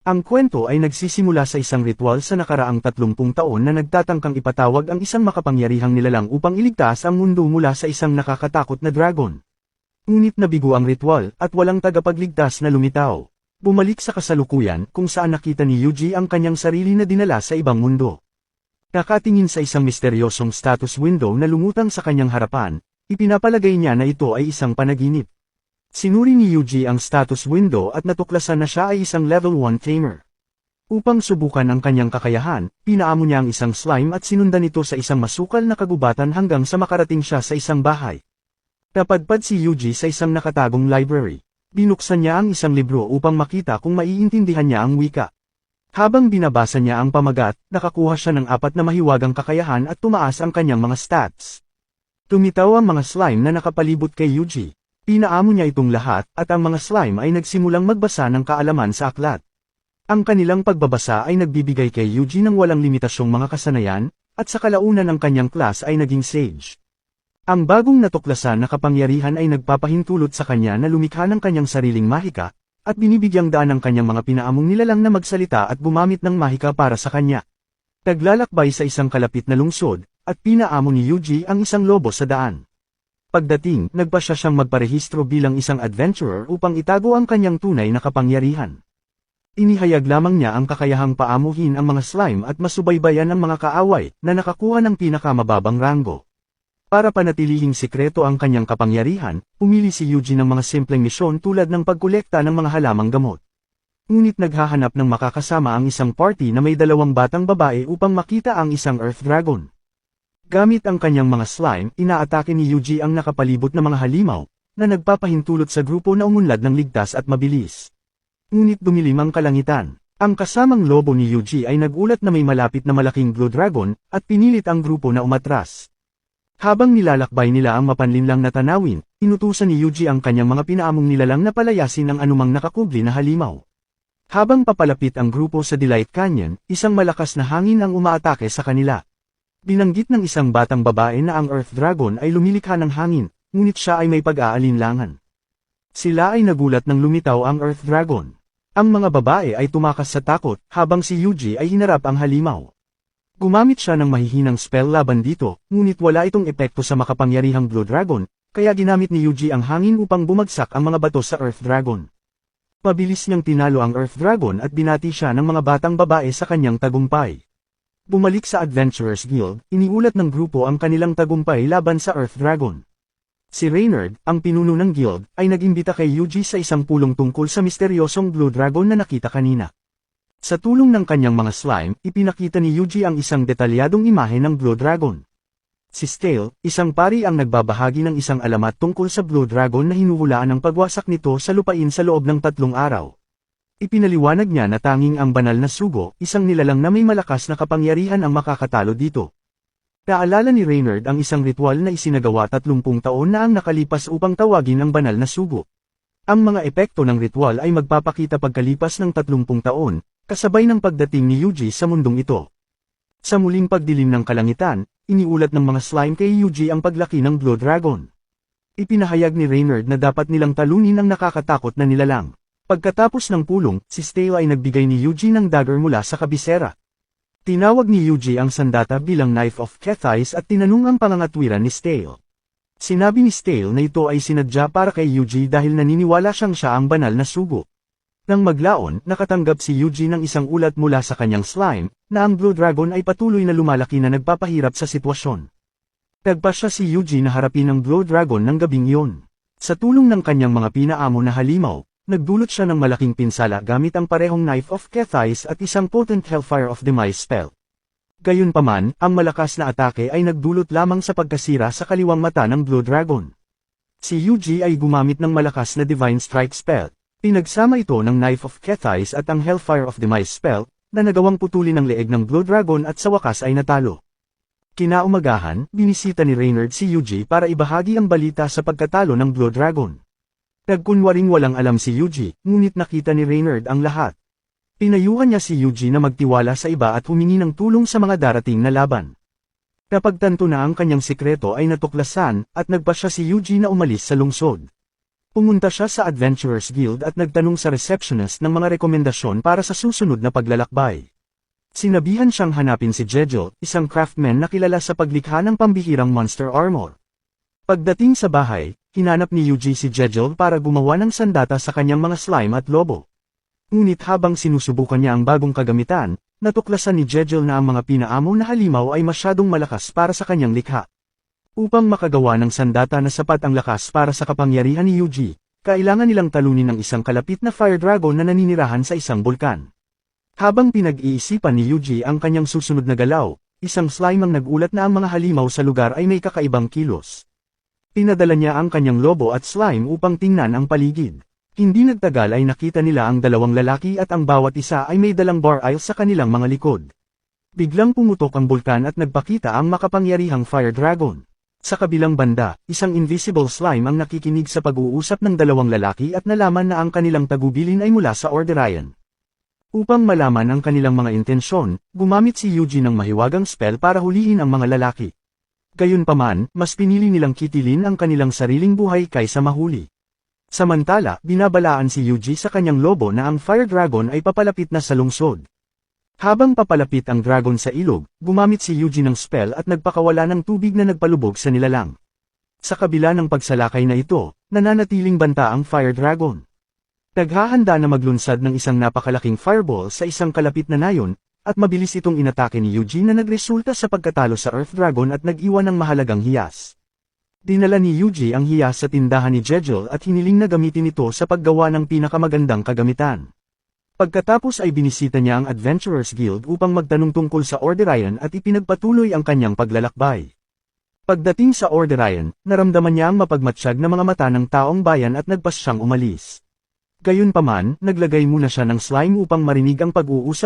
Ang kwento ay nagsisimula sa isang ritual sa nakaraang 30 taon na nagtatangkang ipatawag ang isang makapangyarihang nilalang upang iligtas ang mundo mula sa isang nakakatakot na dragon. Ngunit nabigo ang ritual at walang tagapagligtas na lumitaw. Bumalik sa kasalukuyan kung saan nakita ni Yuji ang kanyang sarili na dinala sa ibang mundo. Nakatingin sa isang misteryosong status window na lumutang sa kanyang harapan, ipinapalagay niya na ito ay isang panaginip. Sinuri ni Yuji ang status window at natuklasan na siya ay isang level 1 tamer. Upang subukan ang kanyang kakayahan, pinaamo niya ang isang slime at sinundan ito sa isang masukal na kagubatan hanggang sa makarating siya sa isang bahay. Napadpad si Yuji sa isang nakatagong library. Binuksan niya ang isang libro upang makita kung maiintindihan niya ang wika. Habang binabasa niya ang pamagat, nakakuha siya ng 4 na mahiwagang kakayahan at tumaas ang kanyang mga stats. Tumitaw ang mga slime na nakapalibot kay Yuji. Pinaamo niya itong lahat at ang mga slime ay nagsimulang magbasa ng kaalaman sa aklat. Ang kanilang pagbabasa ay nagbibigay kay Yuji ng walang limitasyong mga kasanayan, at sa kalaunan ng kanyang class ay naging sage. Ang bagong natuklasan na kapangyarihan ay nagpapahintulot sa kanya na lumikha ng kanyang sariling mahika, at binibigyang daan ng kanyang mga pinaamong nilalang na magsalita at gumamit ng mahika para sa kanya. Naglalakbay sa isang kalapit na lungsod, at pinaamo ni Yuji ang isang lobo sa daan. Pagdating, nagpasya siyang magparehistro bilang isang adventurer upang itago ang kanyang tunay na kapangyarihan. Inihayag lamang niya ang kakayahang paamuhin ang mga slime at masubaybayan ang mga kaaway na nakakuha ng pinakamababang ranggo. Para panatilihing sikreto ang kanyang kapangyarihan, pumili si Yuji ng mga simpleng misyon tulad ng pagkolekta ng mga halamang gamot. Ngunit naghahanap ng makakasama ang isang party na may 2 batang babae upang makita ang isang Earth Dragon. Gamit ang kanyang mga slime, inaatake ni Yuji ang nakapalibot na mga halimaw, na nagpapahintulot sa grupo na umunlad ng ligtas at mabilis. Ngunit dumilim ang kalangitan. Ang kasamang lobo ni Yuji ay nagulat na may malapit na malaking Blue Dragon, at pinilit ang grupo na umatras. Habang nilalakbay nila ang mapanlinlang na tanawin, inutusan ni Yuji ang kanyang mga pinaamong nilalang na palayasin ang anumang nakakubli na halimaw. Habang papalapit ang grupo sa Delight Canyon, isang malakas na hangin ang umaatake sa kanila. Binanggit ng isang batang babae na ang Earth Dragon ay lumilikha ng hangin, ngunit siya ay may pag-aalinlangan. Sila ay nagulat nang lumitaw ang Earth Dragon. Ang mga babae ay tumakas sa takot, habang si Yuji ay hinarap ang halimaw. Gumamit siya ng mahihinang spell laban dito, ngunit wala itong epekto sa makapangyarihang Blue Dragon, kaya ginamit ni Yuji ang hangin upang bumagsak ang mga bato sa Earth Dragon. Mabilis niyang tinalo ang Earth Dragon at binati siya ng mga batang babae sa kanyang tagumpay. Bumalik sa Adventurers Guild, iniulat ng grupo ang kanilang tagumpay laban sa Earth Dragon. Si Reynard, ang pinuno ng guild, ay nag-imbita kay Yuji sa isang pulong tungkol sa misteryosong Blue Dragon na nakita kanina. Sa tulong ng kanyang mga slime, ipinakita ni Yuji ang isang detalyadong imahe ng Blue Dragon. Si Stale, isang pari ang nagbabahagi ng isang alamat tungkol sa Blue Dragon na hinuhulaan ng pagwasak nito sa lupain sa loob ng 3 araw. Ipinaliwanag niya na tanging ang banal na sugo, isang nilalang na may malakas na kapangyarihan ang makakatalo dito. Naalala ni Reynard ang isang ritual na isinagawa 30 taon na ang nakalipas upang tawagin ang banal na sugo. Ang mga epekto ng ritual ay magpapakita pagkalipas ng 30 taon, kasabay ng pagdating ni Yuji sa mundong ito. Sa muling pagdilim ng kalangitan, iniulat ng mga slime kay Yuji ang paglaki ng Blue Dragon. Ipinahayag ni Reynard na dapat nilang talunin ang nakakatakot na nilalang. Pagkatapos ng pulong, si Stale ay nagbigay ni Yuji ng dagger mula sa kabisera. Tinawag ni Yuji ang sandata bilang Knife of Kethais at tinanong ang pangangatwiran ni Stale. Sinabi ni Stale na ito ay sinadya para kay Yuji dahil naniniwala siyang siya ang banal na sugo. Nang maglaon, nakatanggap si Yuji ng isang ulat mula sa kanyang slime, na ang Blue Dragon ay patuloy na lumalaki na nagpapahirap sa sitwasyon. Nagpasya si Yuji na harapin ang Blue Dragon ng gabing iyon. Sa tulong ng kanyang mga pinaamo na halimaw, nagdulot siya ng malaking pinsala gamit ang parehong Knife of Kethais at isang potent Hellfire of Demise spell. Gayunpaman, ang malakas na atake ay nagdulot lamang sa pagkasira sa kaliwang mata ng Blue Dragon. Si Yuji ay gumamit ng malakas na Divine Strike spell. Pinagsama ito ng Knife of Kethais at ang Hellfire of Demise spell, na nagawang putulin ang leeg ng Blue Dragon at sa wakas ay natalo. Kinaumagahan, binisita ni Reynard si Yuji para ibahagi ang balita sa pagkatalo ng Blue Dragon. Nagkunwaring walang alam si Yuji, ngunit nakita ni Reynard ang lahat. Pinayuhan niya si Yuji na magtiwala sa iba at humingi ng tulong sa mga darating na laban. Napagtanto na ang kanyang sikreto ay natuklasan, at nagpasya si Yuji na umalis sa lungsod. Pumunta siya sa Adventurers Guild at nagtanong sa receptionist ng mga rekomendasyon para sa susunod na paglalakbay. Sinabihan siyang hanapin si Jejel, isang craftsman na kilala sa paglikha ng pambihirang monster armor. Pagdating sa bahay, hinanap ni Yuji si Jejel para gumawa ng sandata sa kanyang mga slime at lobo. Ngunit habang sinusubukan niya ang bagong kagamitan, natuklasan ni Jejel na ang mga pinaamo na halimaw ay masyadong malakas para sa kanyang likha. Upang makagawa ng sandata na sapat ang lakas para sa kapangyarihan ni Yuji, kailangan nilang talunin ng isang kalapit na fire dragon na naninirahan sa isang bulkan. Habang pinag-iisipan ni Yuji ang kanyang susunod na galaw, isang slime ang nagulat na ang mga halimaw sa lugar ay may kakaibang kilos. Pinadala niya ang kanyang lobo at slime upang tingnan ang paligid. Hindi nagtagal ay nakita nila ang dalawang lalaki at ang bawat isa ay may dalang bar aisle sa kanilang mga likod. Biglang pumutok ang bulkan at nagpakita ang makapangyarihang fire dragon. Sa kabilang banda, isang invisible slime ang nakikinig sa pag-uusap ng dalawang lalaki at nalaman na ang kanilang tagubilin ay mula sa Orderian. Upang malaman ang kanilang mga intensyon, gumamit si Yuji ng mahiwagang spell para hulihin ang mga lalaki. Gayunpaman, mas pinili nilang kitilin ang kanilang sariling buhay kaysa mahuli. Samantala, binabalaan si Yuji sa kanyang lobo na ang fire dragon ay papalapit na sa lungsod. Habang papalapit ang dragon sa ilog, gumamit si Yuji ng spell at nagpakawala ng tubig na nagpalubog sa nilalang. Sa kabila ng pagsalakay na ito, nananatiling banta ang fire dragon. Naghahanda na maglunsad ng isang napakalaking fireball sa isang kalapit na nayon, at mabilis itong inatake ni Yuji na nagresulta sa pagkatalo sa Earth Dragon at nag-iwan ng mahalagang hiyas. Dinala ni Yuji ang hiyas sa tindahan ni Jejel at hiniling na gamitin ito sa paggawa ng pinakamagandang kagamitan. Pagkatapos ay binisita niya ang Adventurers Guild upang magtanong tungkol sa Orderian at ipinagpatuloy ang kanyang paglalakbay. Pagdating sa Orderian, naramdaman niya ang mapagmatsyag na mga mata ng taong bayan at nagpas siyang umalis. Gayunpaman, naglagay muna siya ng slime upang marinig ang pag-uusap